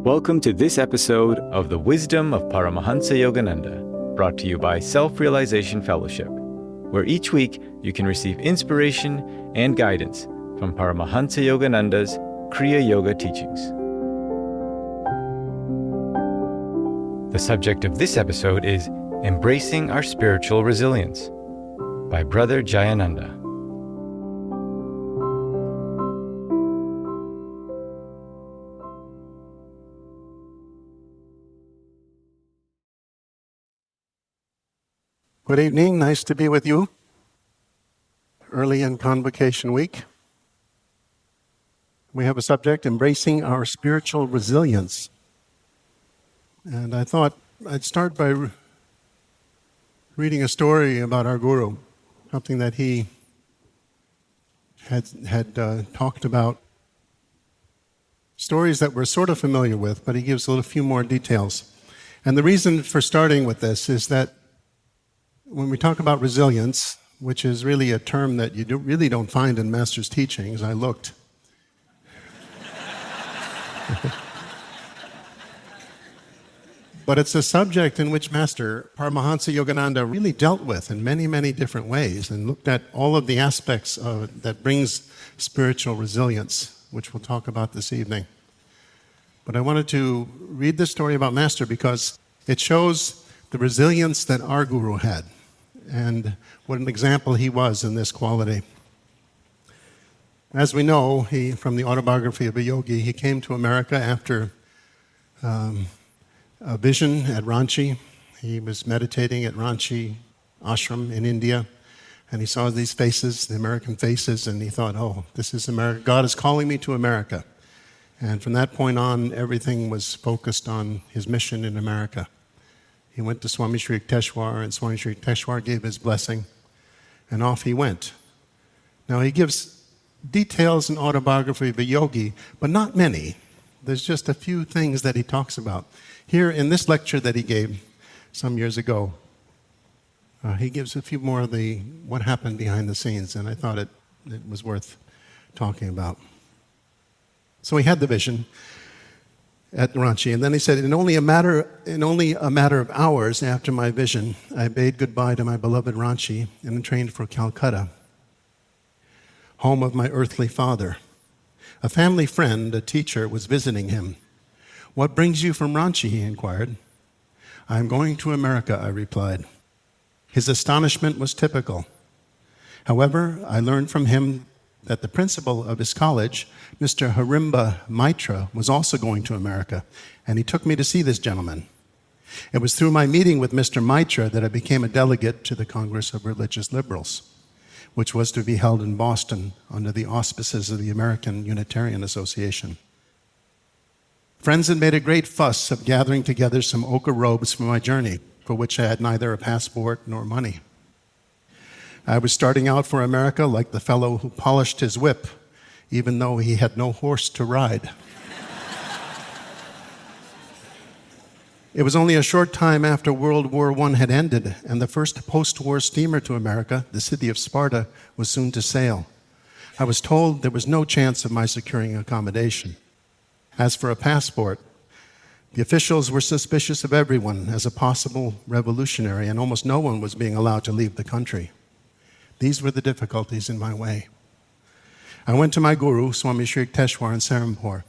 Welcome to this episode of The Wisdom of Paramahansa Yogananda, brought to you by Self-Realization Fellowship, where each week you can receive inspiration and guidance from Paramahansa Yogananda's Kriya Yoga teachings. The subject of this episode is Embracing Our Spiritual Resilience by Brother Jayananda. Good evening, nice to be with you. Early in Convocation Week. We have a subject, Embracing Our Spiritual Resilience. And I thought I'd start by reading a story about our Guru, something that he had talked about, stories that we're sort of familiar with, but he gives a few more details. And the reason for starting with this is that when we talk about resilience, which is really a term that you really don't find in Master's teachings, I looked. But it's a subject in which Master Paramahansa Yogananda really dealt with in many, many different ways and looked at all of the aspects that brings spiritual resilience, which we'll talk about this evening. But I wanted to read this story about Master because it shows the resilience that our Guru had and what an example he was in this quality. As we know, from the autobiography of a yogi, he came to America after a vision at Ranchi. He was meditating at Ranchi ashram in India, and he saw these faces, the American faces, and he thought, oh, this is America. God is calling me to America. And from that point on, everything was focused on his mission in America. He went to Swami Sri Yukteswar, and Swami Sri Yukteswar gave his blessing, and off he went. Now, he gives details in autobiography of a yogi, but not many. There's just a few things that he talks about. Here, in this lecture that he gave some years ago, he gives a few more of what happened behind the scenes, and I thought it was worth talking about. So he had the vision at Ranchi, and then he said, in only a matter of hours after my vision, I bade goodbye to my beloved Ranchi and trained for Calcutta, home of my earthly father. A family friend, a teacher, was visiting him. What brings you from Ranchi? He inquired. I am going to America, I replied. His astonishment was typical. However, I learned from him that the principal of his college, Mr. Harimba Maitra, was also going to America, and he took me to see this gentleman. It was through my meeting with Mr. Maitra that I became a delegate to the Congress of Religious Liberals, which was to be held in Boston under the auspices of the American Unitarian Association. Friends had made a great fuss of gathering together some ochre robes for my journey, for which I had neither a passport nor money. I was starting out for America like the fellow who polished his whip, even though he had no horse to ride. It was only a short time after World War I had ended, and the first post-war steamer to America, the city of Sparta, was soon to sail. I was told there was no chance of my securing accommodation. As for a passport, the officials were suspicious of everyone as a possible revolutionary, and almost no one was being allowed to leave the country. These were the difficulties in my way. I went to my guru, Swami Sri Yukteswar in Serampore.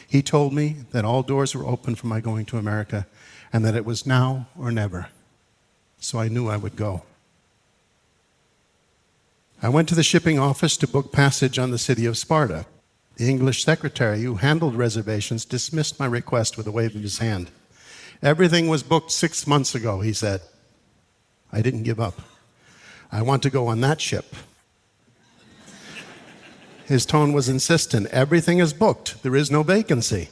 He told me that all doors were open for my going to America and that it was now or never. So I knew I would go. I went to the shipping office to book passage on the city of Sparta. The English secretary who handled reservations dismissed my request with a wave of his hand. Everything was booked 6 months ago, he said. I didn't give up. I want to go on that ship. His tone was insistent. Everything is booked. There is no vacancy.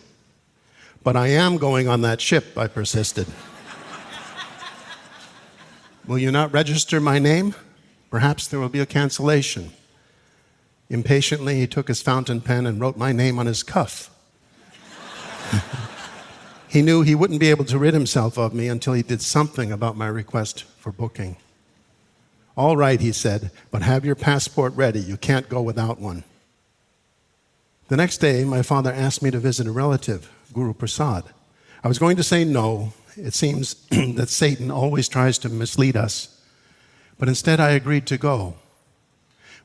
But I am going on that ship, I persisted. Will you not register my name? Perhaps there will be a cancellation. Impatiently, he took his fountain pen and wrote my name on his cuff. He knew he wouldn't be able to rid himself of me until he did something about my request for booking. All right, he said, but have your passport ready. You can't go without one. The next day, my father asked me to visit a relative, Guru Prasad. I was going to say no. It seems that Satan always tries to mislead us. But instead, I agreed to go.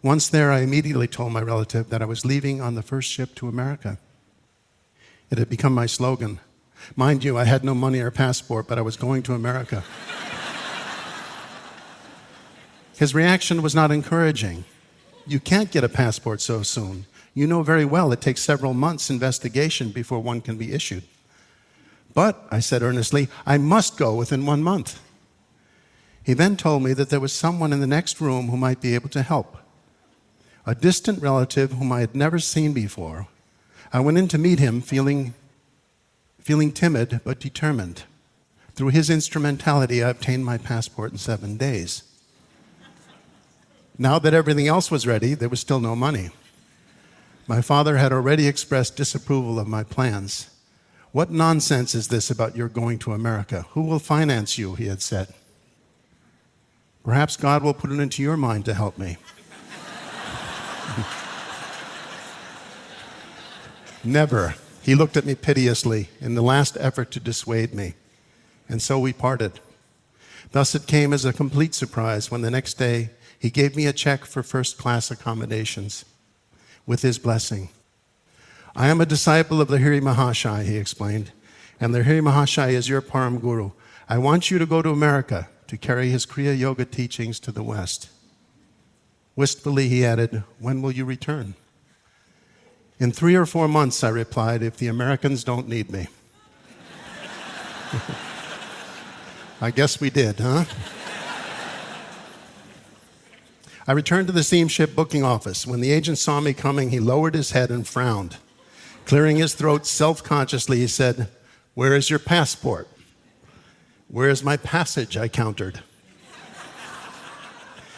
Once there, I immediately told my relative that I was leaving on the first ship to America. It had become my slogan. Mind you, I had no money or passport, but I was going to America. His reaction was not encouraging. You can't get a passport so soon. You know very well it takes several months' investigation before one can be issued. But, I said earnestly, I must go within 1 month. He then told me that there was someone in the next room who might be able to help. A distant relative whom I had never seen before. I went in to meet him feeling timid but determined. Through his instrumentality, I obtained my passport in 7 days. Now that everything else was ready, there was still no money. My father had already expressed disapproval of my plans. What nonsense is this about your going to America? Who will finance you, he had said. Perhaps God will put it into your mind to help me. Never. He looked at me piteously in the last effort to dissuade me. And so we parted. Thus it came as a complete surprise when the next day he gave me a check for first-class accommodations with his blessing. I am a disciple of the Lahiri Mahashai, he explained, and the Lahiri Mahashai is your Param Guru. I want you to go to America to carry his Kriya Yoga teachings to the West. Wistfully, he added, when will you return? In 3 or 4 months, I replied, if the Americans don't need me. I guess we did, huh? I returned to the steamship booking office. When the agent saw me coming, he lowered his head and frowned. Clearing his throat self-consciously, he said, where is your passport? Where is my passage? I countered.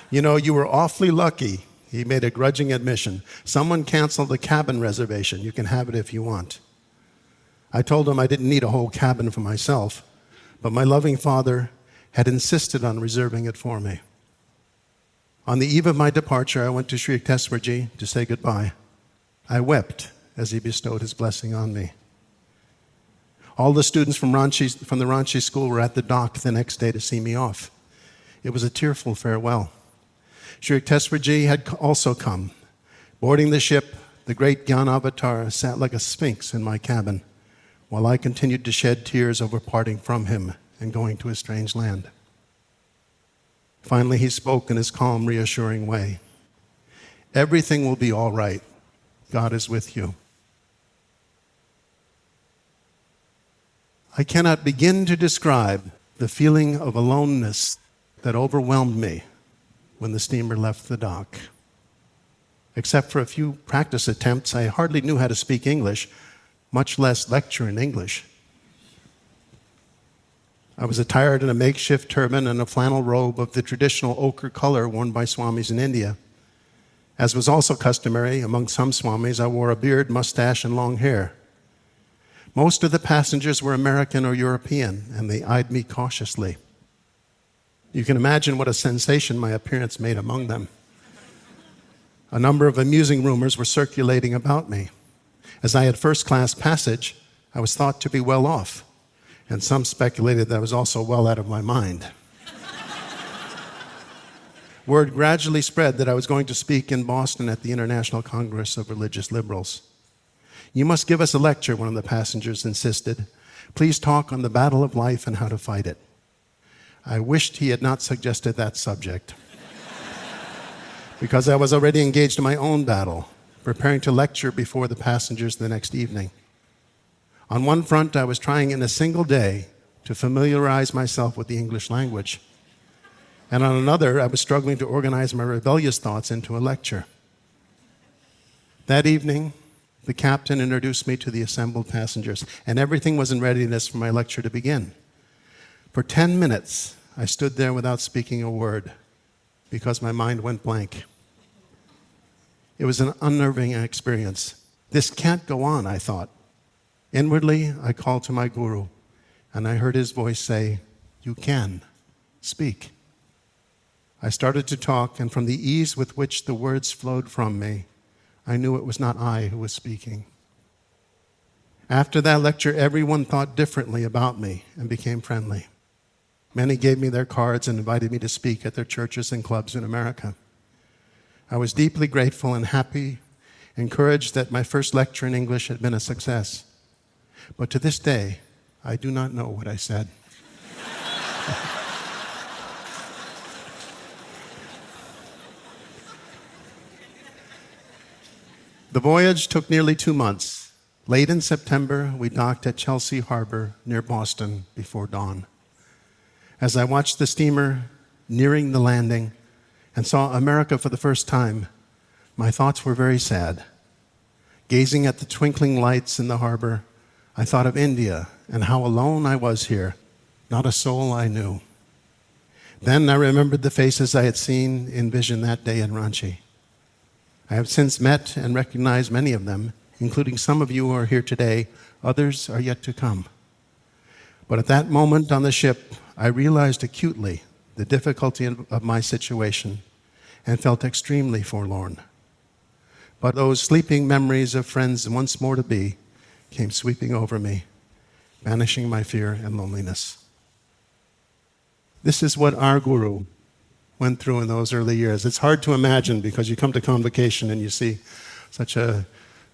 You know, you were awfully lucky. He made a grudging admission. Someone canceled the cabin reservation. You can have it if you want. I told him I didn't need a whole cabin for myself, but my loving father had insisted on reserving it for me. On the eve of my departure, I went to Sri Yukteswarji to say goodbye. I wept as he bestowed his blessing on me. All the students from the Ranchi school were at the dock the next day to see me off. It was a tearful farewell. Sri Yukteswarji had also come. Boarding the ship, the great Gyan Avatar sat like a sphinx in my cabin, while I continued to shed tears over parting from him and going to a strange land. Finally, he spoke in his calm, reassuring way. Everything will be all right. God is with you. I cannot begin to describe the feeling of aloneness that overwhelmed me when the steamer left the dock. Except for a few practice attempts, I hardly knew how to speak English, much less lecture in English. I was attired in a makeshift turban and a flannel robe of the traditional ochre color worn by swamis in India. As was also customary among some swamis, I wore a beard, mustache, and long hair. Most of the passengers were American or European, and they eyed me cautiously. You can imagine what a sensation my appearance made among them. A number of amusing rumors were circulating about me. As I had first-class passage, I was thought to be well off, and some speculated that I was also well out of my mind. Word gradually spread that I was going to speak in Boston at the International Congress of Religious Liberals. You must give us a lecture, one of the passengers insisted. Please talk on the battle of life and how to fight it. I wished he had not suggested that subject, because I was already engaged in my own battle, preparing to lecture before the passengers the next evening. On one front, I was trying in a single day to familiarize myself with the English language. And on another, I was struggling to organize my rebellious thoughts into a lecture. That evening, the captain introduced me to the assembled passengers, and everything was in readiness for my lecture to begin. For 10 minutes, I stood there without speaking a word because my mind went blank. It was an unnerving experience. This can't go on, I thought. Inwardly, I called to my guru, and I heard his voice say, "You can. Speak." I started to talk, and from the ease with which the words flowed from me, I knew it was not I who was speaking. After that lecture, everyone thought differently about me and became friendly. Many gave me their cards and invited me to speak at their churches and clubs in America. I was deeply grateful and happy, encouraged that my first lecture in English had been a success. But to this day, I do not know what I said. The voyage took nearly 2 months. Late in September, we docked at Chelsea Harbor near Boston before dawn. As I watched the steamer nearing the landing and saw America for the first time, my thoughts were very sad. Gazing at the twinkling lights in the harbor, I thought of India and how alone I was here, not a soul I knew. Then I remembered the faces I had seen in vision that day in Ranchi. I have since met and recognized many of them, including some of you who are here today. Others are yet to come. But at that moment on the ship, I realized acutely the difficulty of my situation and felt extremely forlorn. But those sleeping memories of friends once more to be came sweeping over me, banishing my fear and loneliness. This is what our Guru went through in those early years. It's hard to imagine because you come to convocation and you see such a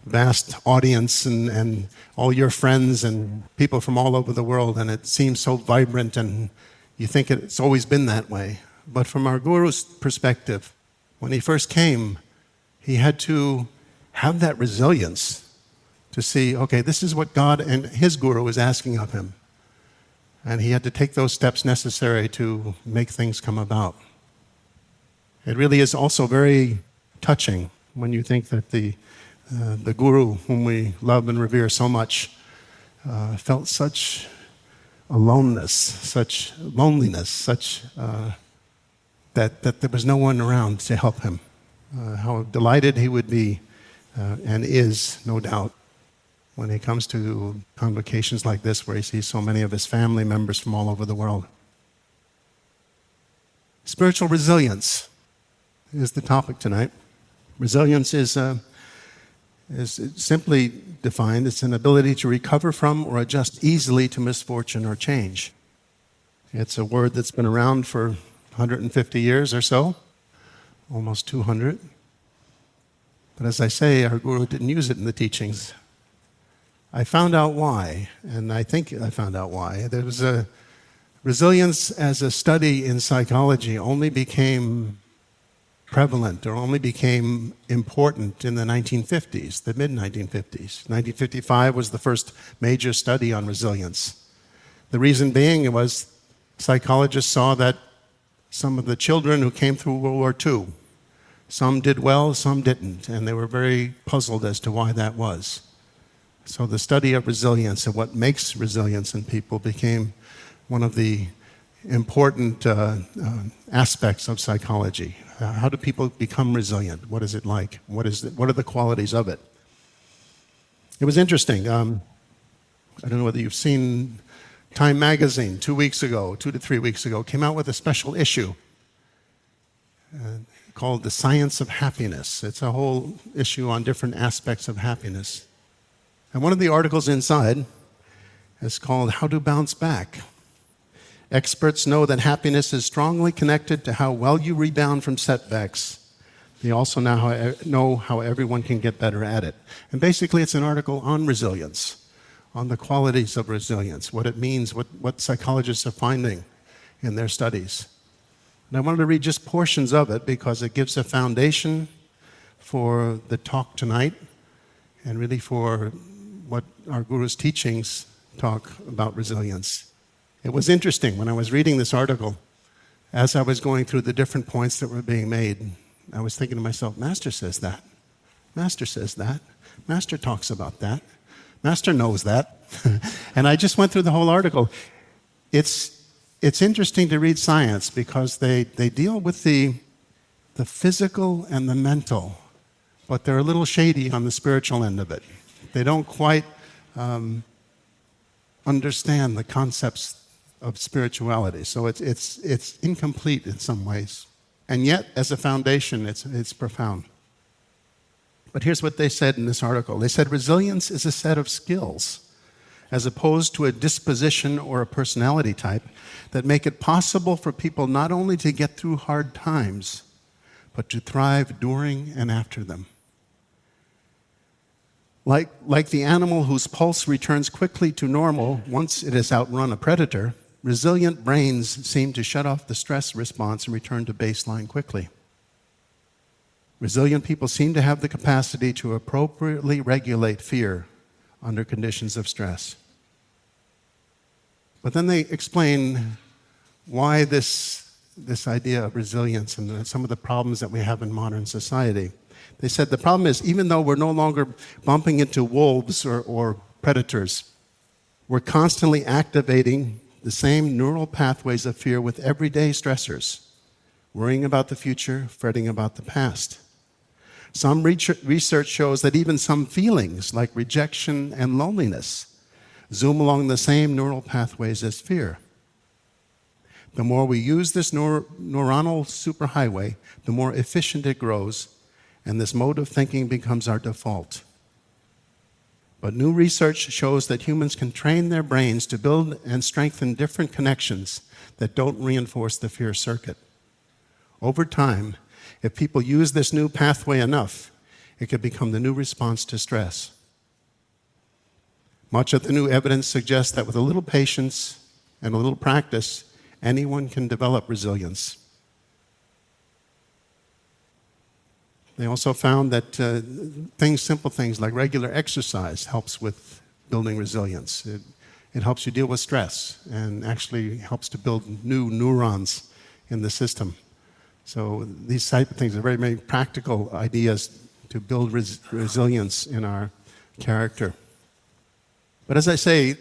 vast audience and all your friends and people from all over the world, and it seems so vibrant and you think it's always been that way. But from our Guru's perspective, when he first came, he had to have that resilience to see, okay, this is what God and his Guru is asking of him. And he had to take those steps necessary to make things come about. It really is also very touching when you think that the Guru, whom we love and revere so much, felt such aloneness, such loneliness, such that there was no one around to help him. How delighted he would be, and is, no doubt, when he comes to convocations like this where he sees so many of his family members from all over the world. Spiritual resilience is the topic tonight. Resilience is simply defined, it's an ability to recover from or adjust easily to misfortune or change. It's a word that's been around for 150 years or so, almost 200. But as I say, our Guru didn't use it in the teachings. I found out why, and I think I found out why. There was a resilience as a study in psychology only became prevalent or only became important in the 1950s, the mid-1950s. 1955 was the first major study on resilience. The reason being was psychologists saw that some of the children who came through World War II, some did well, some didn't, and they were very puzzled as to why that was. So the study of resilience and what makes resilience in people became one of the important aspects of psychology. How do people become resilient? What is it like? What are the qualities of it? It was interesting. I don't know whether you've seen Time magazine 2 to 3 weeks ago, came out with a special issue called The Science of Happiness. It's a whole issue on different aspects of happiness. And one of the articles inside is called How to Bounce Back. Experts know that happiness is strongly connected to how well you rebound from setbacks. They also now know how everyone can get better at it. And basically, it's an article on resilience, on the qualities of resilience, what it means, what psychologists are finding in their studies. And I wanted to read just portions of it because it gives a foundation for the talk tonight and really for what our Guru's teachings talk about resilience. It was interesting when I was reading this article, as I was going through the different points that were being made, I was thinking to myself, Master says that. Master says that. Master talks about that. Master knows that. And I just went through the whole article. It's interesting to read science because they deal with the physical and the mental, but they're a little shady on the spiritual end of it. They don't quite understand the concepts of spirituality. So it's incomplete in some ways. And yet, as a foundation, it's profound. But here's what they said in this article. They said resilience is a set of skills, as opposed to a disposition or a personality type, that make it possible for people not only to get through hard times, but to thrive during and after them. Like the animal whose pulse returns quickly to normal once it has outrun a predator, resilient brains seem to shut off the stress response and return to baseline quickly. Resilient people seem to have the capacity to appropriately regulate fear under conditions of stress. But then they explain why this idea of resilience and some of the problems that we have in modern society. They said the problem is, even though we're no longer bumping into wolves or predators, we're constantly activating the same neural pathways of fear with everyday stressors, worrying about the future, fretting about the past. Some research shows that even some feelings, like rejection and loneliness, zoom along the same neural pathways as fear. The more we use this neuronal superhighway, the more efficient it grows, and this mode of thinking becomes our default. But new research shows that humans can train their brains to build and strengthen different connections that don't reinforce the fear circuit. Over time, if people use this new pathway enough, it could become the new response to stress. Much of the new evidence suggests that with a little patience and a little practice, anyone can develop resilience. They also found that simple things like regular exercise helps with building resilience. It helps you deal with stress and actually helps to build new neurons in the system. So these type of things are very, very practical ideas to build resilience in our character. But as I say,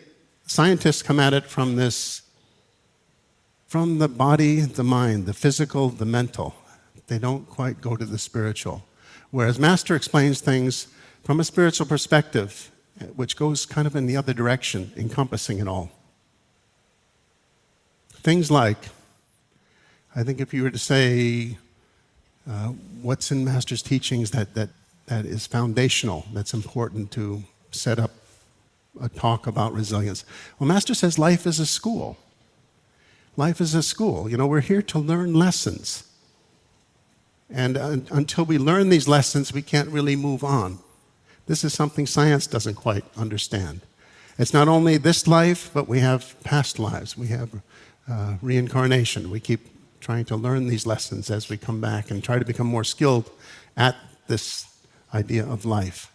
scientists come at it from the body, the mind, the physical, the mental. They don't quite go to the spiritual. Whereas Master explains things from a spiritual perspective, which goes kind of in the other direction, encompassing it all. Things like, I think if you were to say, what's in Master's teachings that is foundational, that's important to set up a talk about resilience. Well, Master says life is a school. Life is a school. You know, we're here to learn lessons. And until we learn these lessons, we can't really move on. This is something science doesn't quite understand. It's not only this life, but we have past lives. We have reincarnation. We keep trying to learn these lessons as we come back and try to become more skilled at this idea of life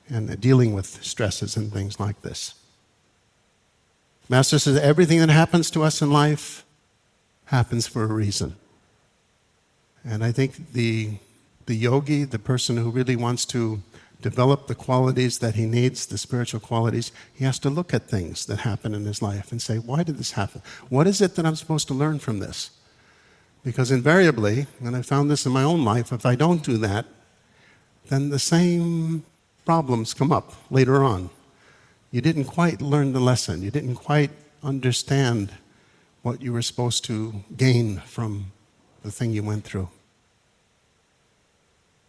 and dealing with stresses and things like this. Master says everything that happens to us in life happens for a reason. And I think the yogi, the person who really wants to develop the qualities that he needs, the spiritual qualities, he has to look at things that happen in his life and say, why did this happen? What is it that I'm supposed to learn from this? Because invariably, and I found this in my own life, if I don't do that, then the same problems come up later on. You didn't quite learn the lesson. You didn't quite understand what you were supposed to gain from the thing you went through.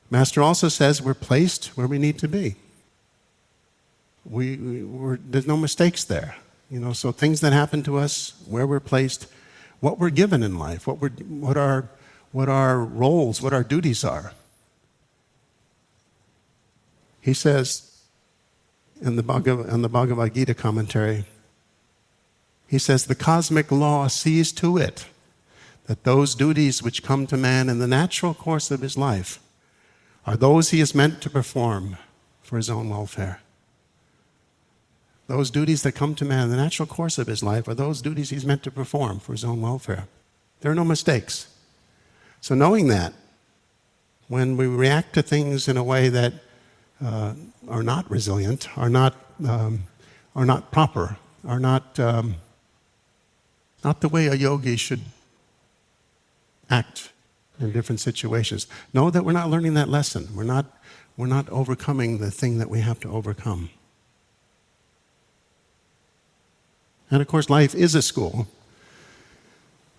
Master also says we're placed where we need to be. There's no mistakes there. You know, so things that happen to us, where we're placed, what we're given in life, what our roles, what our duties are. He says in the Bhagavad Gita commentary, he says the cosmic law sees to it that those duties which come to man in the natural course of his life are those he is meant to perform for his own welfare. Those duties that come to man in the natural course of his life are those duties he's meant to perform for his own welfare. There are no mistakes. So knowing that, when we react to things in a way that are not resilient, are not proper, are not the way a yogi should act in different situations. Know that we're not learning that lesson. We're not overcoming the thing that we have to overcome. And of course, life is a school.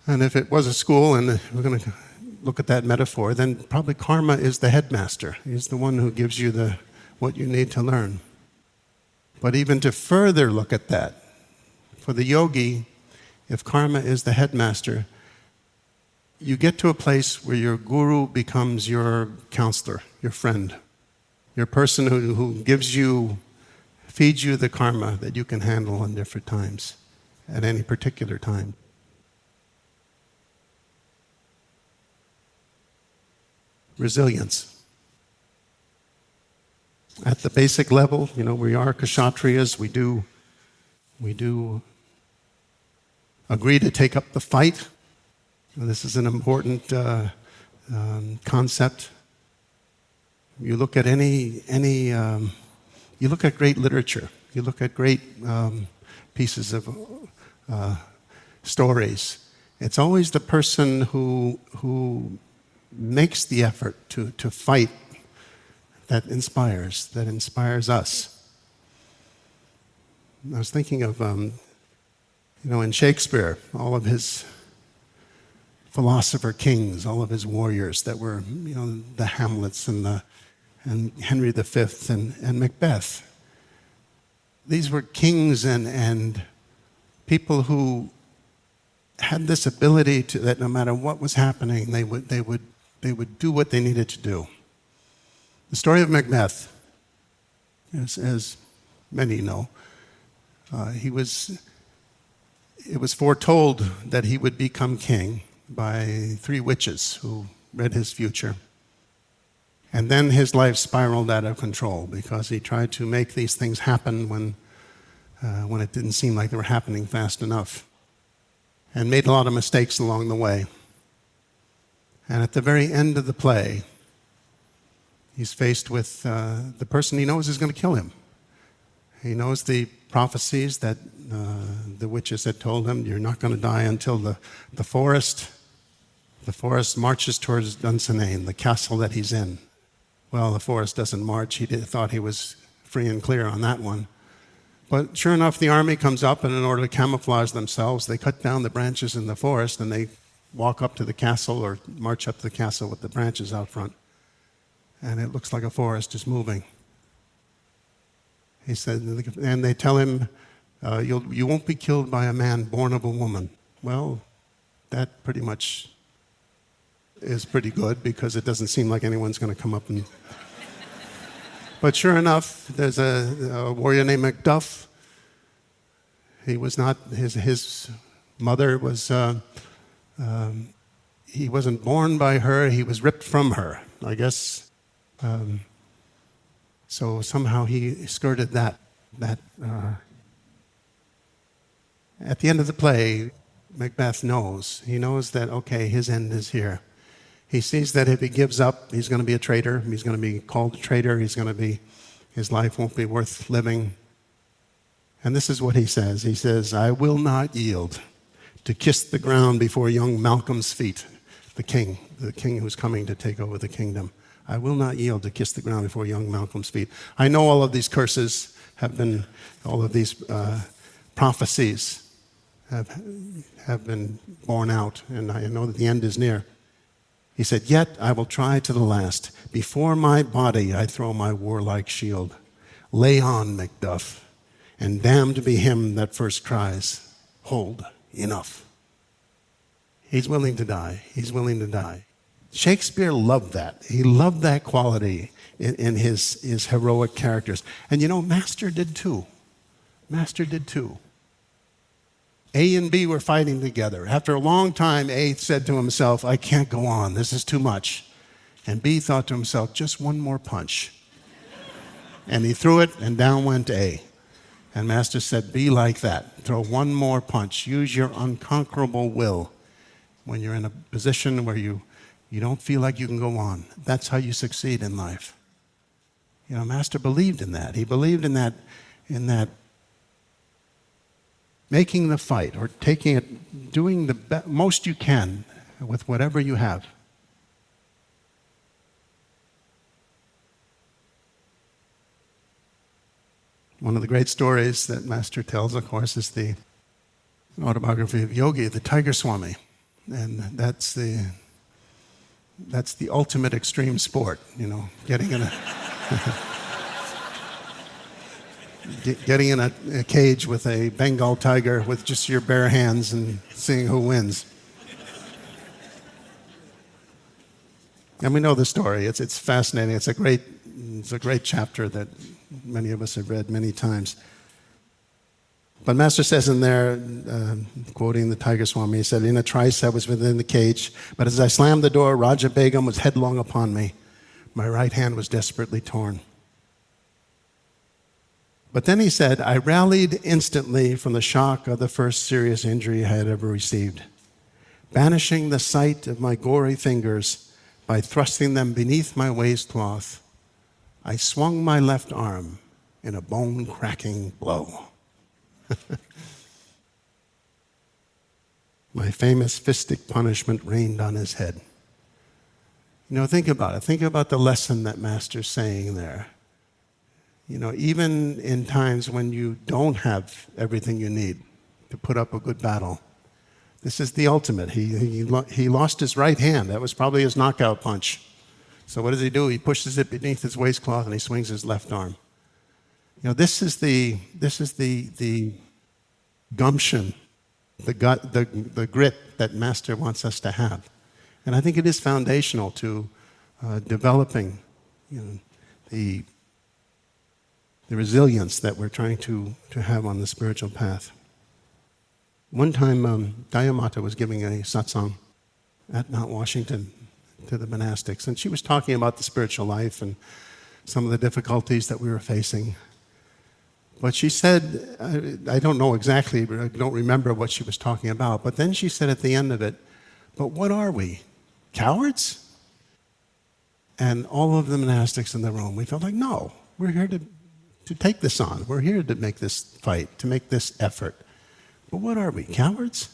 And if it was a school and we're going to look at that metaphor, then probably karma is the headmaster. He's the one who gives you what you need to learn. But even to further look at that, for the yogi, if karma is the headmaster, you get to a place where your guru becomes your counselor, your friend, your person who feeds you the karma that you can handle in different times, at any particular time. Resilience. At the basic level, we are kshatriyas. We do agree to take up the fight. This is an important concept. You look at you look at great literature. You look at great pieces of stories. It's always the person who makes the effort to fight that inspires us. I was thinking of, in Shakespeare, all of his philosopher kings, all of his warriors that were, the Hamlets and Henry V and Macbeth. These were kings and people who had this ability that no matter what was happening, they would do what they needed to do. The story of Macbeth, as many know, it was foretold that he would become king by 3 witches who read his future. And then his life spiraled out of control because he tried to make these things happen when it didn't seem like they were happening fast enough, and made a lot of mistakes along the way. And at the very end of the play, he's faced with the person he knows is going to kill him. He knows the prophecies that the witches had told him. You're not going to die until the forest marches towards Dunsinane, the castle that he's in. Well, the forest doesn't march. He thought he was free and clear on that one. But sure enough, the army comes up, and in order to camouflage themselves, they cut down the branches in the forest, and they walk up to the castle or march up to the castle with the branches out front. And it looks like a forest is moving. He said, and they tell him, you won't be killed by a man born of a woman. Well, that pretty much is pretty good because it doesn't seem like anyone's going to come up and... But sure enough, there's a warrior named Macduff. He was not, his mother was, he wasn't born by her, he was ripped from her, I guess. So somehow he skirted that. At the end of the play, Macbeth knows. He knows that, okay, his end is here. He sees that if he gives up, he's going to be a traitor. He's going to be called a traitor. His life won't be worth living. And this is what he says. He says, I will not yield to kiss the ground before young Malcolm's feet, the king who's coming to take over the kingdom. I will not yield to kiss the ground before young Malcolm's feet. I know all of these curses all of these prophecies have been borne out, and I know that the end is near. He said, yet I will try to the last. Before my body I throw my warlike shield. Lay on, Macduff, and damned be him that first cries, hold, enough. He's willing to die. He's willing to die. Shakespeare loved that. He loved that quality in his heroic characters. And Master did too. Master did too. A and B were fighting together. After a long time, A said to himself, I can't go on. This is too much. And B thought to himself, just one more punch. And he threw it, and down went A. And Master said, be like that. Throw one more punch. Use your unconquerable will. When you're in a position where you don't feel like you can go on. That's how you succeed in life. Master believed in that. He believed in that making the fight or taking it, doing the most you can with whatever you have. One of the great stories that Master tells, of course, is the autobiography of Yogi, the Tiger Swami. And that's the That's the ultimate extreme sport, getting in a getting in a cage with a Bengal tiger with just your bare hands and seeing who wins. And we know the story. It's fascinating. It's a great chapter that many of us have read many times. But Master says in there, quoting the Tiger Swami, he said, "In a trice I was within the cage, but as I slammed the door, Raja Begum was headlong upon me. My right hand was desperately torn." But then he said, "I rallied instantly from the shock of the first serious injury I had ever received. Banishing the sight of my gory fingers by thrusting them beneath my waistcloth, I swung my left arm in a bone-cracking blow." My famous fistic punishment rained on his head. Think about it. Think about the lesson that Master's saying there. Even in times when you don't have everything you need to put up a good battle, this is the ultimate. He lost his right hand. That was probably his knockout punch. So what does he do? He pushes it beneath his waistcloth and he swings his left arm. This is the gumption, the grit that Master wants us to have. And I think it is foundational to developing the resilience that we're trying to have on the spiritual path. One time, Dayamata was giving a satsang at Mount Washington to the monastics, and she was talking about the spiritual life and some of the difficulties that we were facing. But she said, I don't know exactly, I don't remember what she was talking about, but then she said at the end of it, "But what are we? Cowards?" And all of the monastics in the room, we felt like, no, we're here to take this on. We're here to make this fight, to make this effort. But what are we, cowards?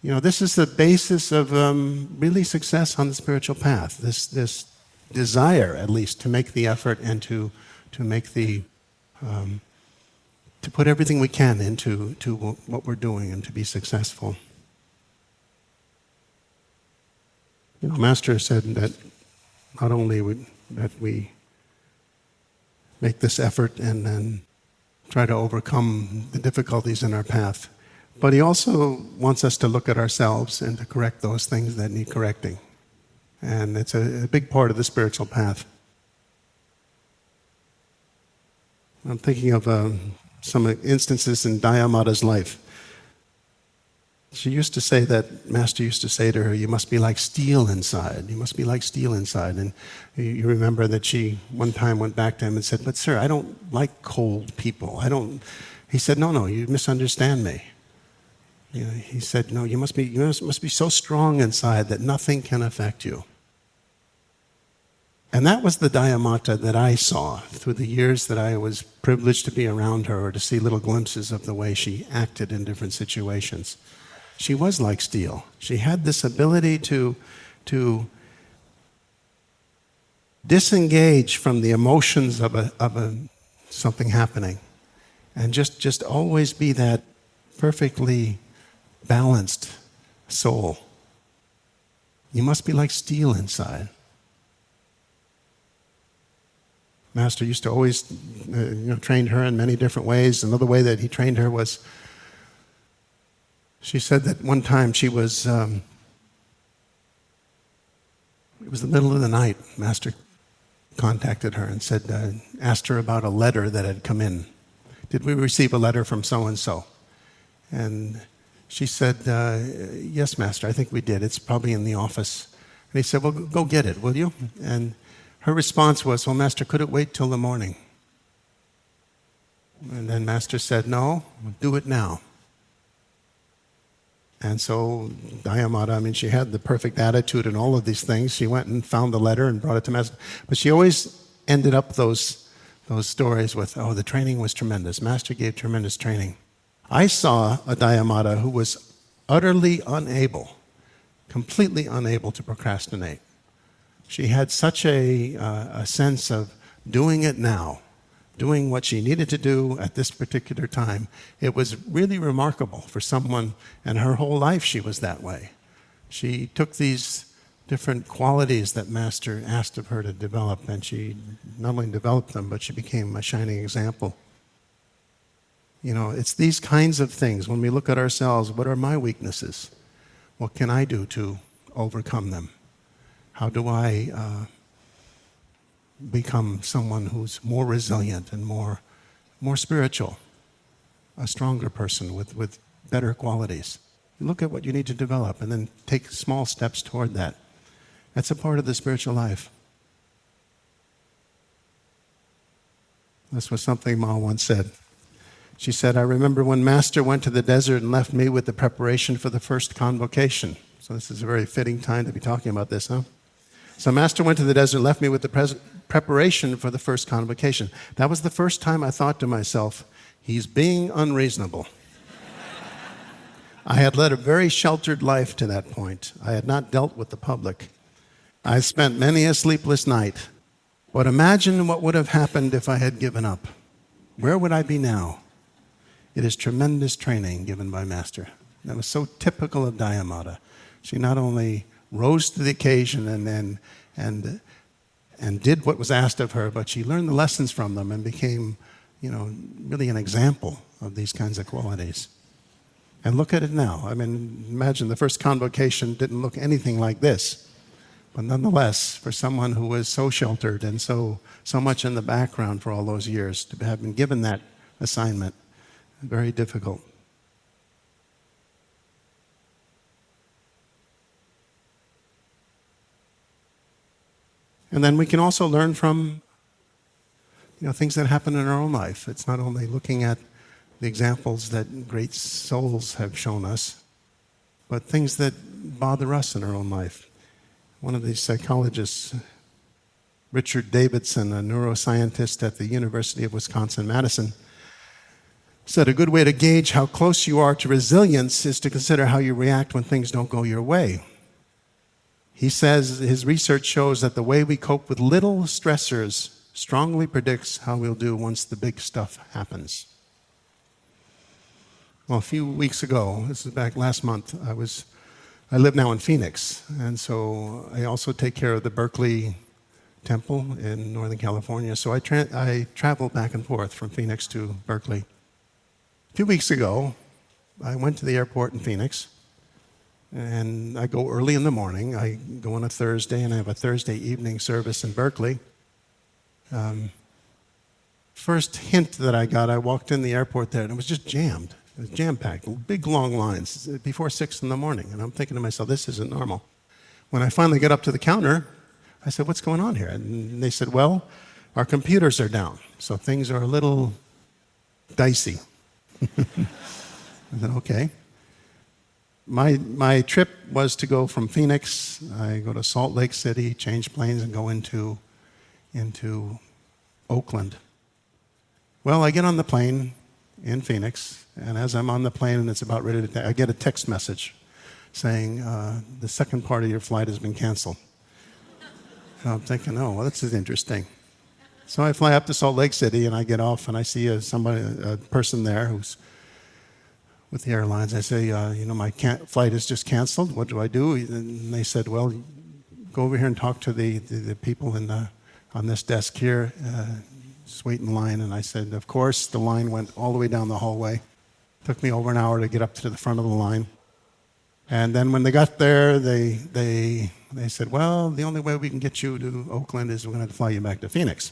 This is the basis of really success on the spiritual path, this desire, at least, to make the effort and to make to put everything we can into what we're doing and to be successful. Master said that not only that we make this effort and then try to overcome the difficulties in our path, but he also wants us to look at ourselves and to correct those things that need correcting. And it's a big part of the spiritual path. I'm thinking of some instances in Dayamata's life. She used to say that, Master used to say to her, "You must be like steel inside. You must be like steel inside." And you remember that she one time went back to him and said, "But sir, I don't like cold people. He said, no, you misunderstand me. He said, "No, you must be so strong inside that nothing can affect you." And that was the Dayamata that I saw through the years that I was privileged to be around her or to see little glimpses of the way she acted in different situations. She was like steel. She had this ability to disengage from the emotions of something happening and just always be that perfectly balanced soul. You must be like steel inside. Master used to always train her in many different ways. Another way that he trained her was, she said that one time she was, it was the middle of the night, Master contacted her and said, asked her about a letter that had come in. "Did we receive a letter from so-and-so?" And she said, "Yes, Master, I think we did. It's probably in the office." And he said, "Well, go get it, will you?" And her response was, "Well, Master, could it wait till the morning?" And then Master said, "No, do it now." And so Dayamata, she had the perfect attitude and all of these things. She went and found the letter and brought it to Master. But she always ended up those stories with, "Oh, the training was tremendous. Master gave tremendous training." I saw a Dayamata who was utterly unable, completely unable to procrastinate. She had such a sense of doing it now, doing what she needed to do at this particular time. It was really remarkable for someone, and her whole life she was that way. She took these different qualities that Master asked of her to develop, and she not only developed them, but she became a shining example. You know, it's these kinds of things. When we look at ourselves, what are my weaknesses? What can I do to overcome them? How do I become someone who's more resilient and more spiritual, a stronger person with better qualities? Look at what you need to develop and then take small steps toward that. That's a part of the spiritual life. This was something Ma once said. She said, I remember when Master went to the desert and left me with the preparation for the first convocation. So this is a very fitting time to be talking about this, huh? So Master went to the desert and left me with the preparation for the first convocation. That was the first time I thought to myself, he's being unreasonable. I had led a very sheltered life to that point. I had not dealt with the public. I spent many a sleepless night. But imagine what would have happened if I had given up. Where would I be now? It is tremendous training given by Master. That was so typical of Dayamata. She not only rose to the occasion and did what was asked of her, but she learned the lessons from them and became, really an example of these kinds of qualities. And look at it now. I mean, imagine the first convocation didn't look anything like this. But nonetheless, for someone who was so sheltered and so much in the background for all those years, to have been given that assignment, very difficult. And then we can also learn from things that happen in our own life. It's not only looking at the examples that great souls have shown us, but things that bother us in our own life. One of these psychologists, Richard Davidson, a neuroscientist at the University of Wisconsin-Madison, said a good way to gauge how close you are to resilience is to consider how you react when things don't go your way. He says his research shows that the way we cope with little stressors strongly predicts how we'll do once the big stuff happens. Well, a few weeks ago, this is back last month, I live now in Phoenix, and so I also take care of the Berkeley Temple in Northern California. So I travel back and forth from Phoenix to Berkeley. A few weeks ago, I went to the airport in Phoenix, and I go early in the morning. I go on a Thursday, and I have a Thursday evening service in Berkeley. First hint that I got, I walked in the airport there, and it was just jammed. It was jam-packed, big, long lines before 6 in the morning. And I'm thinking to myself, this isn't normal. When I finally get up to the counter, I said, what's going on here? And they said, well, our computers are down, so things are a little dicey. I said, okay. My trip was to go from Phoenix, I go to Salt Lake City, change planes, and go into Oakland. Well, I get on the plane in Phoenix, and as I'm on the plane and it's about ready to, I get a text message saying, the second part of your flight has been canceled. So I'm thinking, oh, well, this is interesting. So I fly up to Salt Lake City, and I get off, and I see a person there who's with the airlines. I say, my flight is just canceled. What do I do? And they said, well, go over here and talk to the people on this desk here. Just wait in line. And I said, of course. The line went all the way down the hallway. Took me over an hour to get up to the front of the line. And then when they got there, they said, well, the only way we can get you to Oakland is we're going to fly you back to Phoenix.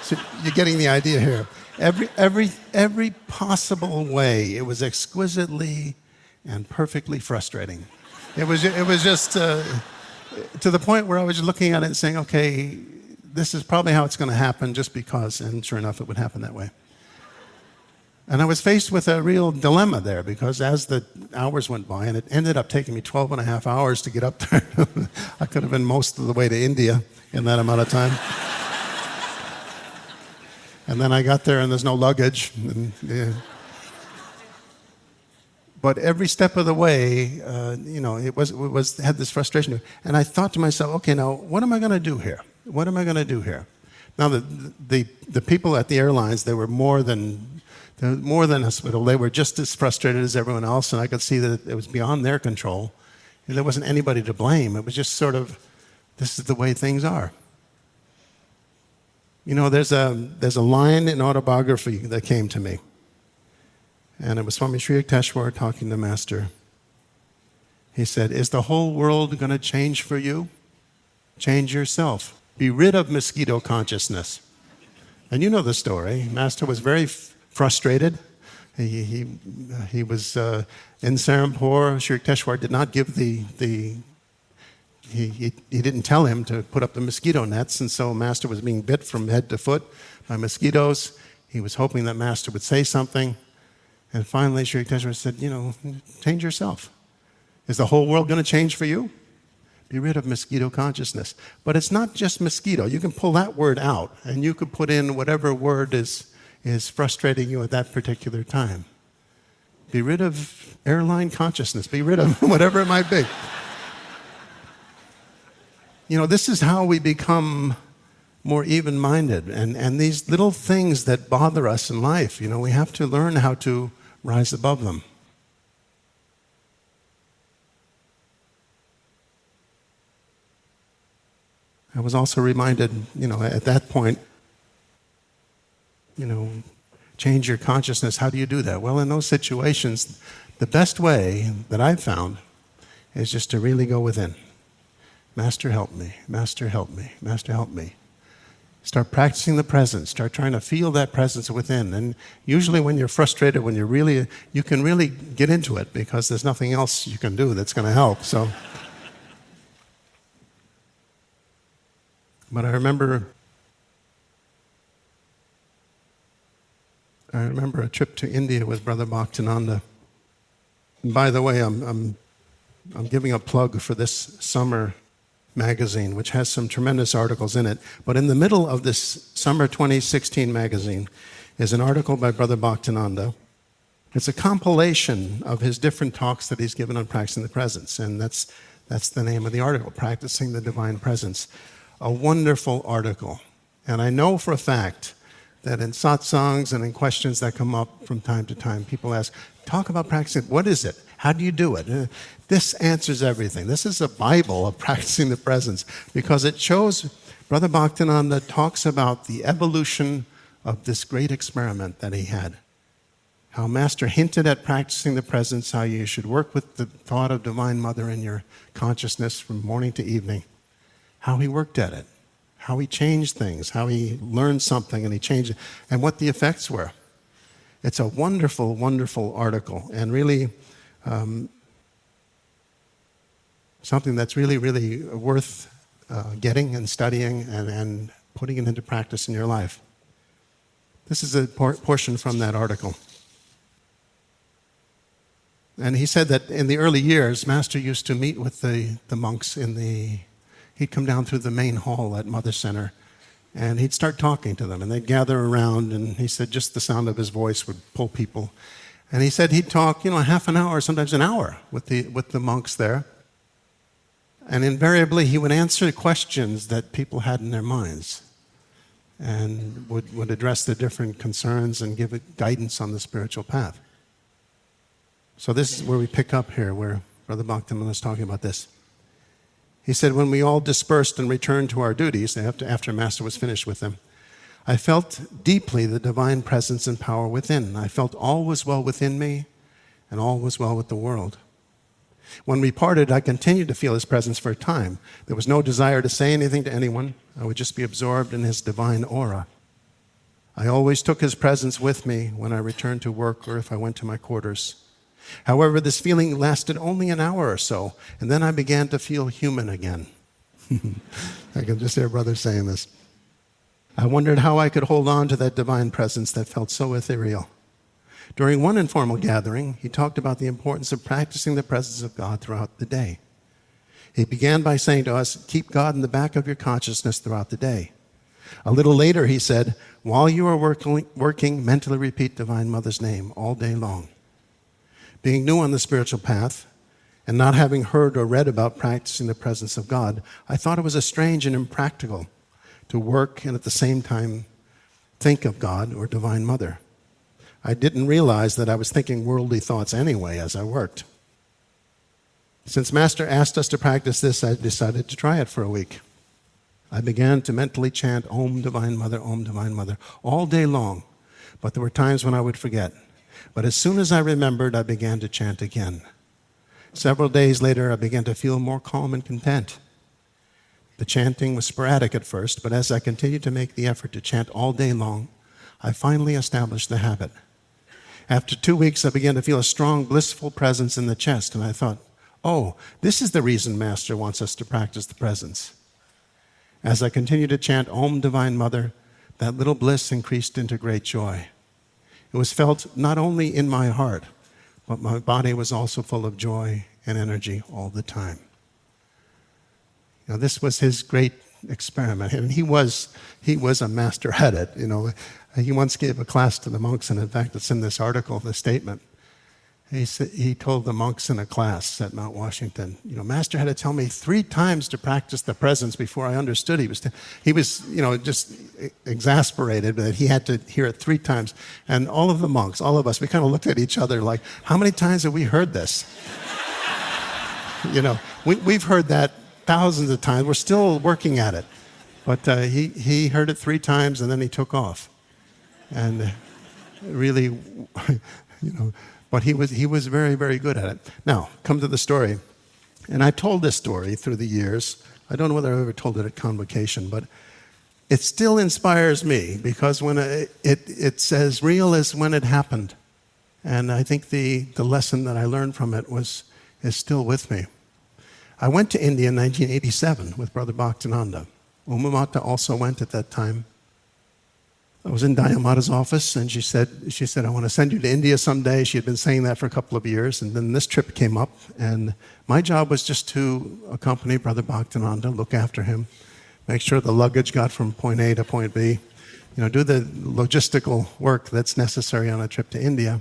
So you're getting the idea here. Every possible way, it was exquisitely and perfectly frustrating. It was just to the point where I was looking at it and saying, okay, this is probably how it's going to happen just because, and sure enough, it would happen that way. And I was faced with a real dilemma there because as the hours went by, and it ended up taking me 12 and a half hours to get up there. I could have been most of the way to India in that amount of time. And then I got there and there's no luggage. But every step of the way, it had this frustration. And I thought to myself, okay, now what am I going to do here? What am I going to do here? Now the people at the airlines, they were more than They were more than hospitable. They were just as frustrated as everyone else, and I could see that it was beyond their control. And there wasn't anybody to blame. It was just sort of, this is the way things are. You know, there's a line in autobiography that came to me. And it was Swami Sri Yukteswar talking to Master. He said, is the whole world going to change for you? Change yourself. Be rid of mosquito consciousness. And you know the story. Master was very frustrated. He was in Serampore. Sri Yukteswar did not give he didn't tell him to put up the mosquito nets, and so Master was being bit from head to foot by mosquitoes. He was hoping that Master would say something. And finally, Sri Yukteswar said, you know, change yourself. Is the whole world going to change for you? Be rid of mosquito consciousness. But it's not just mosquito. You can pull that word out, and you could put in whatever word is frustrating you at that particular time. Be rid of airline consciousness. Be rid of whatever it might be. You know, this is how we become more even-minded. And these little things that bother us in life, you know, we have to learn how to rise above them. I was also reminded, you know, at that point, you know, change your consciousness. How do you do that? Well, in those situations, the best way that I've found is just to really go within. Master, help me. Master, help me. Master, help me. Start practicing the presence. Start trying to feel that presence within. And usually when you're frustrated, you can really get into it because there's nothing else you can do that's going to help. So, but I remember a trip to India with Brother Bhaktinanda. And by the way, I'm giving a plug for this summer magazine, which has some tremendous articles in it. But in the middle of this summer 2016 magazine is an article by Brother Bhaktinanda. It's a compilation of his different talks that he's given on practicing the presence, and that's the name of the article, Practicing the Divine Presence. A wonderful article. And I know for a fact that in satsangs and in questions that come up from time to time, people ask, talk about practicing. What is it? How do you do it? This answers everything. This is a Bible of practicing the presence because it shows, Brother Bhaktinanda talks about the evolution of this great experiment that he had. How Master hinted at practicing the presence, how you should work with the thought of Divine Mother in your consciousness from morning to evening. How he worked at it, how he changed things, how he learned something and he changed it, and what the effects were. It's a wonderful, wonderful article, and really something that's really, really worth getting and studying and putting it into practice in your life. This is a portion from that article. And he said that in the early years, Master used to meet with the monks he'd come down through the main hall at Mother Center, and he'd start talking to them, and they'd gather around, and he said just the sound of his voice would pull people. And he said he'd talk, half an hour, sometimes an hour with the monks there. And invariably, he would answer questions that people had in their minds and would address the different concerns and give it guidance on the spiritual path. So this is where we pick up here, where Brother Bhaktivinoda is talking about this. He said, when we all dispersed and returned to our duties, after Master was finished with them, I felt deeply the divine presence and power within. I felt all was well within me and all was well with the world. When we parted, I continued to feel his presence for a time. There was no desire to say anything to anyone. I would just be absorbed in his divine aura. I always took his presence with me when I returned to work or if I went to my quarters. However, this feeling lasted only an hour or so, and then I began to feel human again. I can just hear Brother saying this. I wondered how I could hold on to that divine presence that felt so ethereal. During one informal gathering, he talked about the importance of practicing the presence of God throughout the day. He began by saying to us, keep God in the back of your consciousness throughout the day. A little later, he said, while you are working, mentally repeat Divine Mother's name all day long. Being new on the spiritual path and not having heard or read about practicing the presence of God, I thought it was strange and impractical to work and at the same time think of God or Divine Mother. I didn't realize that I was thinking worldly thoughts anyway as I worked. Since Master asked us to practice this, I decided to try it for a week. I began to mentally chant Om Divine Mother, all day long. But there were times when I would forget. But as soon as I remembered, I began to chant again. Several days later, I began to feel more calm and content. The chanting was sporadic at first, but as I continued to make the effort to chant all day long, I finally established the habit. After 2 weeks, I began to feel a strong, blissful presence in the chest, and I thought, oh, this is the reason Master wants us to practice the presence. As I continued to chant Om Divine Mother, that little bliss increased into great joy. It was felt not only in my heart, but my body was also full of joy and energy all the time. This was his great experiment, and he was a master at it. He once gave a class to the monks, and in fact, it's in this article, the statement. He told the monks in a class at Mount Washington, Master had to tell me 3 times to practice the presence before I understood. He was just exasperated that he had to hear it 3 times. And all of the monks, all of us, we kind of looked at each other like, how many times have we heard this? We've heard that thousands of times. We're still working at it. But he heard it 3 times and then he took off. And really, but he was very, very good at it. Now, come to the story. And I've told this story through the years. I don't know whether I ever told it at Convocation, but it still inspires me because when it's as real as when it happened. And I think the lesson that I learned from it is still with me. I went to India in 1987 with Brother Bhaktinanda. Uma Mata also went at that time. I was in Dayamata's office, and she said, I want to send you to India someday. She had been saying that for a couple of years, and then this trip came up, and my job was just to accompany Brother Bhaktinanda, look after him, make sure the luggage got from point A to point B, do the logistical work that's necessary on a trip to India.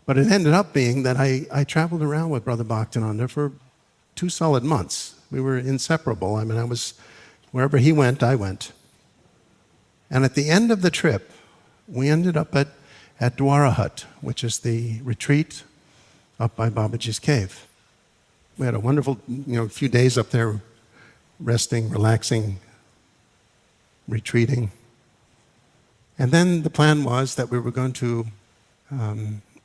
But it ended up being that I traveled around with Brother Bhaktinanda for 2 solid months. We were inseparable. I was wherever he went, I went. And at the end of the trip, we ended up at Dwara Hut, which is the retreat up by Babaji's cave. We had a wonderful, few days up there, resting, relaxing, retreating. And then the plan was that we were going to,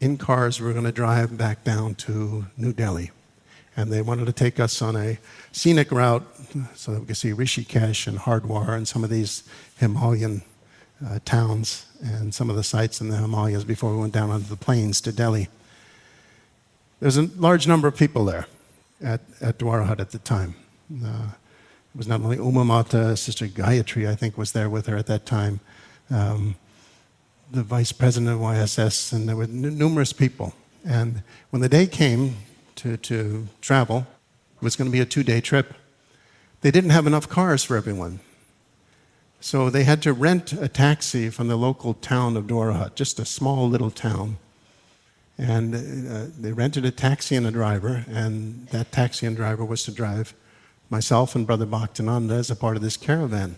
in cars, we were going to drive back down to New Delhi. And they wanted to take us on a scenic route so that we could see Rishikesh and Hardwar and some of these Himalayan towns and some of the sites in the Himalayas before we went down onto the plains to Delhi. There was a large number of people there at Dwara Hut at the time. It was not only Uma Mata, Sister Gayatri, I think, was there with her at that time, the vice president of YSS, and there were numerous people. And when the day came to travel, it was going to be a 2-day trip, they didn't have enough cars for everyone. So they had to rent a taxi from the local town of Dwara Hut, just a small little town. And they rented a taxi and a driver, and that taxi and driver was to drive myself and Brother Bhaktinanda as a part of this caravan.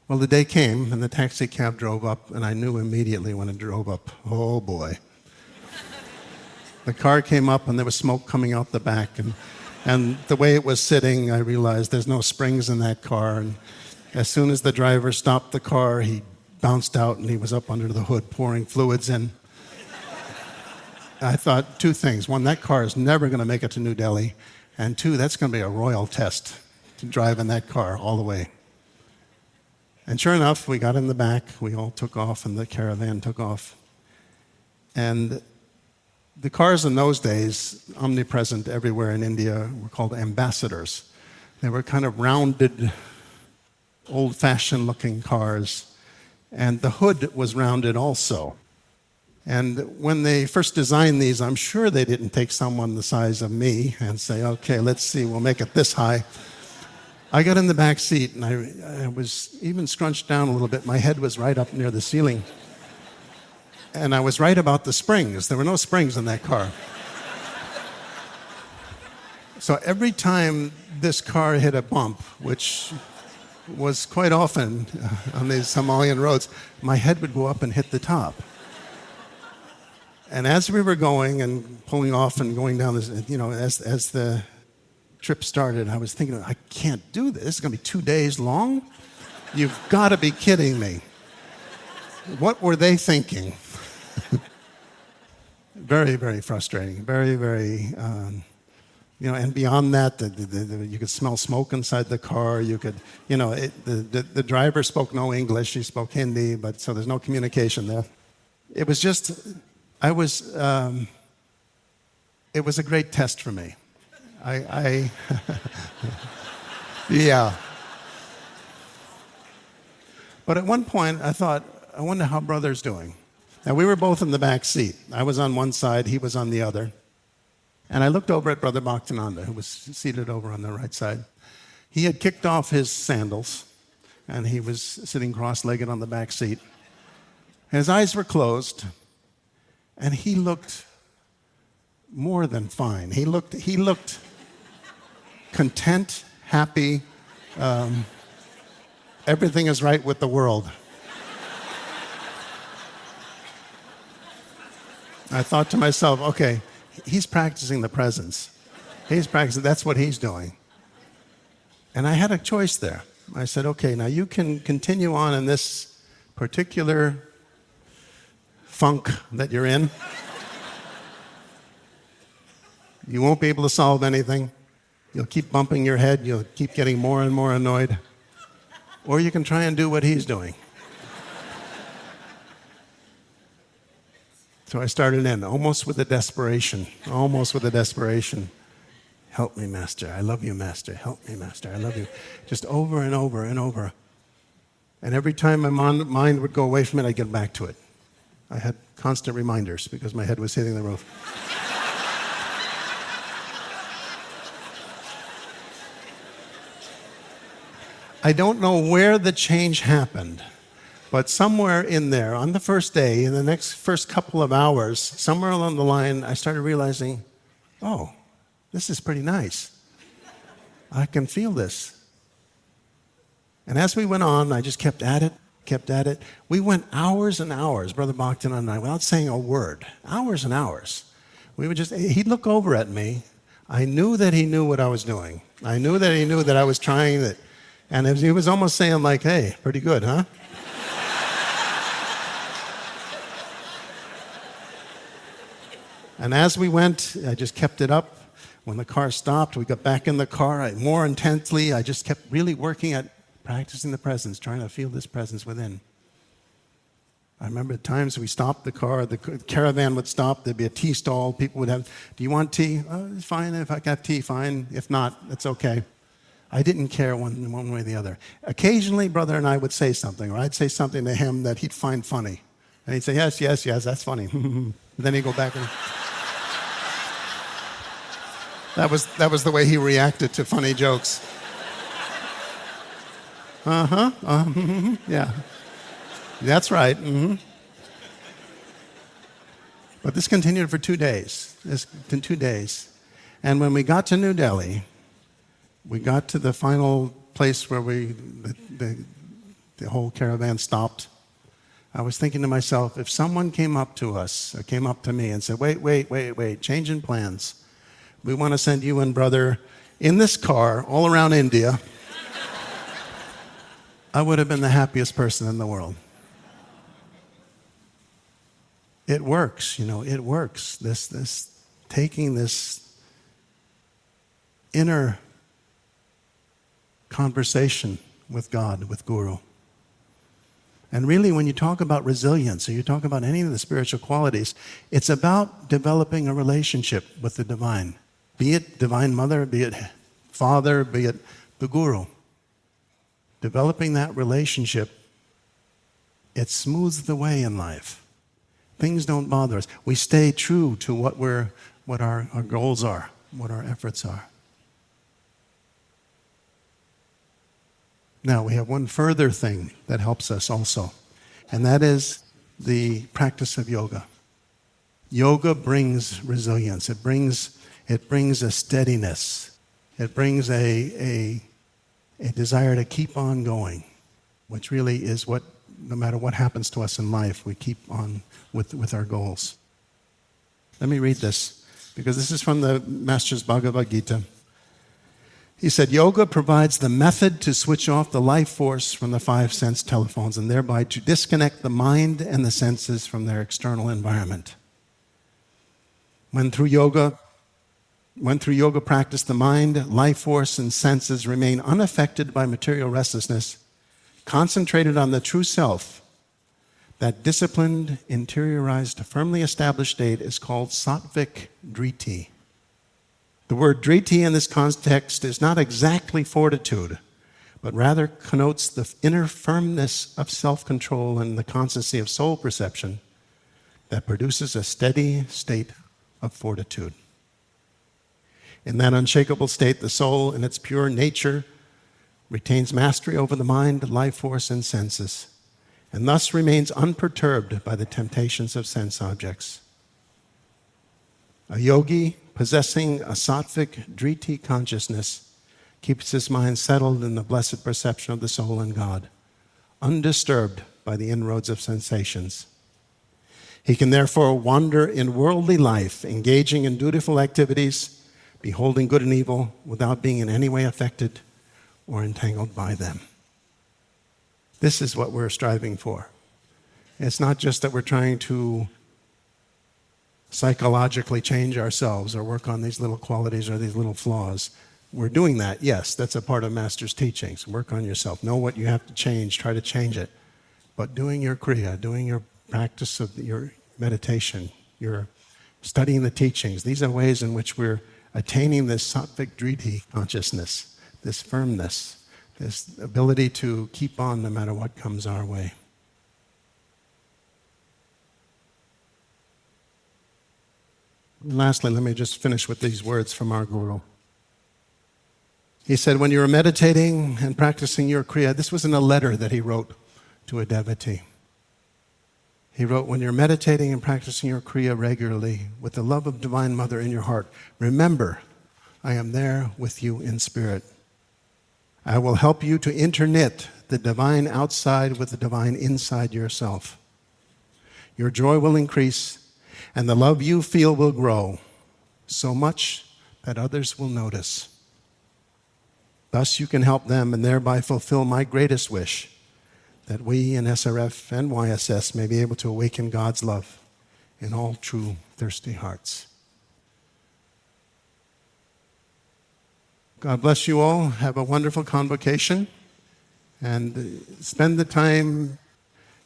Well, the day came, and the taxi cab drove up, and I knew immediately when it drove up, oh boy. The car came up, and there was smoke coming out the back, and the way it was sitting, I realized there's no springs in that car, and as soon as the driver stopped the car, he bounced out, and he was up under the hood pouring fluids in. I thought 2 things. 1, that car is never going to make it to New Delhi, and 2, that's going to be a royal test to drive in that car all the way. And sure enough, we got in the back, we all took off, and the caravan took off. And the cars in those days, omnipresent everywhere in India, were called ambassadors. They were kind of rounded, old-fashioned looking cars, and the hood was rounded also. And when they first designed these, I'm sure they didn't take someone the size of me and say, okay, let's see, we'll make it this high. I got in the back seat, and I was even scrunched down a little bit. My head was right up near the ceiling. And I was right about the springs. There were no springs in that car. So every time this car hit a bump, which was quite often on these Himalayan roads, my head would go up and hit the top. And as we were going and pulling off and going down this, as the trip started, I was thinking, I can't do this. This is going to be 2 days long. You've got to be kidding me. What were they thinking? Very, very frustrating. Very, very, and beyond that, you could smell smoke inside the car. You could, the driver spoke no English. He spoke Hindi, but so there's no communication there. It was just, it was a great test for me. Yeah. But at one point, I thought, I wonder how Brother's doing. Now, we were both in the back seat. I was on one side, he was on the other. And I looked over at Brother Bhaktananda, who was seated over on the right side. He had kicked off his sandals, and he was sitting cross-legged on the back seat. His eyes were closed, and he looked more than fine. He looked content, happy. Everything is right with the world. I thought to myself, okay, he's practicing the presence. That's what he's doing. And I had a choice there. I said, okay, now you can continue on in this particular funk that you're in. You won't be able to solve anything. You'll keep bumping your head. You'll keep getting more and more annoyed. Or you can try and do what he's doing. So I started in, almost with a desperation. Help me, Master. I love you, Master. Help me, Master. I love you. Just over and over and over. And every time my mind would go away from it, I'd get back to it. I had constant reminders because my head was hitting the roof. I don't know where the change happened, but somewhere in there, on the first day, in the first couple of hours, somewhere along the line, I started realizing, oh, this is pretty nice. I can feel this. And as we went on, I just kept at it. We went hours and hours, Brother Bhaktananda and I, without saying a word, hours and hours. He'd look over at me. I knew that he knew what I was doing. I knew that he knew that I was trying it. And he was almost saying like, hey, pretty good, huh? And as we went, I just kept it up. When the car stopped, we got back in the car. More intensely, I just kept really working at practicing the presence, trying to feel this presence within. I remember at times we stopped the car, the caravan would stop, there'd be a tea stall, people would have, do you want tea? Oh, it's fine, if I got tea, fine. If not, it's okay. I didn't care one way or the other. Occasionally, Brother and I would say something, or I'd say something to him that he'd find funny. And he'd say, yes, that's funny. Then he'd go back and... That was the way he reacted to funny jokes. Yeah. That's right. But this continued for 2 days. And when we got to New Delhi, we got to the final place where the whole caravan stopped. I was thinking to myself, if someone came up to us, or came up to me and said, wait, changing plans. We want to send you and Brother in this car all around India. I would have been the happiest person in the world. It works, it works. This taking this inner conversation with God, with Guru. And really, when you talk about resilience, or you talk about any of the spiritual qualities, it's about developing a relationship with the divine. Be it Divine Mother, be it Father, be it the Guru. Developing that relationship, it smooths the way in life. Things don't bother us. We stay true to what our goals are, what our efforts are. Now, we have one further thing that helps us also, and that is the practice of yoga. Yoga brings resilience. It brings a steadiness. It brings a a desire to keep on going, which really is what, no matter what happens to us in life, we keep on with our goals. Let me read this, because this is from the Master's Bhagavad Gita. He said, yoga provides the method to switch off the life force from the five sense telephones and thereby to disconnect the mind and the senses from their external environment. When through yoga practice, the mind, life force, and senses remain unaffected by material restlessness, concentrated on the true self, that disciplined, interiorized, firmly established state is called sattvic driti. The word driti in this context is not exactly fortitude, but rather connotes the inner firmness of self-control and the constancy of soul perception that produces a steady state of fortitude. In that unshakable state, the soul in its pure nature retains mastery over the mind, life force, and senses, and thus remains unperturbed by the temptations of sense objects. A yogi possessing a sattvic driti consciousness keeps his mind settled in the blessed perception of the soul and God, undisturbed by the inroads of sensations. He can therefore wander in worldly life, engaging in dutiful activities, beholding good and evil without being in any way affected or entangled by them. This is what we're striving for. It's not just that we're trying to psychologically change ourselves or work on these little qualities or these little flaws. We're doing that, yes, that's a part of Master's teachings. Work on yourself. Know what you have to change, try to change it. But doing your kriya, doing your practice of your meditation, your studying the teachings, these are ways in which we're attaining this sattvic driti consciousness, this firmness, this ability to keep on no matter what comes our way. Lastly, let me just finish with these words from our Guru. He said, when you are meditating and practicing your kriya, this was in a letter that he wrote to a devotee. He wrote, when you're meditating and practicing your kriya regularly with the love of Divine Mother in your heart, remember, I am there with you in spirit. I will help you to interknit the divine outside with the divine inside yourself. Your joy will increase, and the love you feel will grow, so much that others will notice. Thus you can help them and thereby fulfill my greatest wish, that we in SRF and YSS may be able to awaken God's love in all true thirsty hearts. God bless you all. Have a wonderful convocation, and spend the time.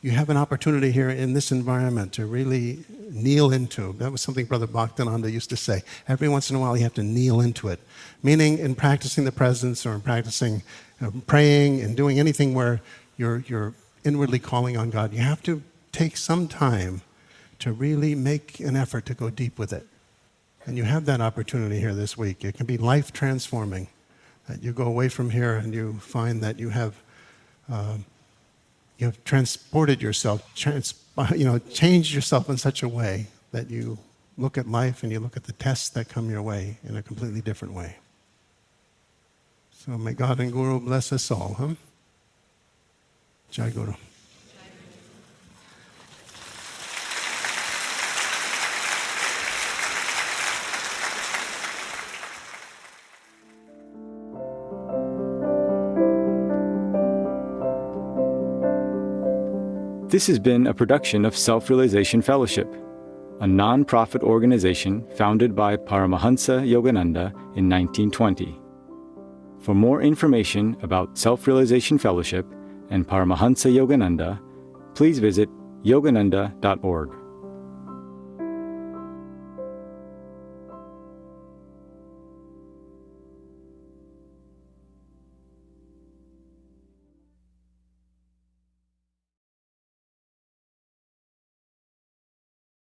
You have an opportunity here in this environment to really kneel into. That was something Brother Bhaktananda used to say. Every once in a while you have to kneel into it. Meaning in practicing the presence or in practicing praying and doing anything where you're inwardly calling on God, you have to take some time to really make an effort to go deep with it. And you have that opportunity here this week. It can be life transforming. That you go away from here and you find that you have transported yourself, changed yourself in such a way that you look at life and you look at the tests that come your way in a completely different way. So may God and Guru bless us all, huh? Jai Guru. This has been a production of Self-Realization Fellowship, a non-profit organization founded by Paramahansa Yogananda in 1920. For more information about Self-Realization Fellowship and Paramahansa Yogananda, please visit yogananda.org.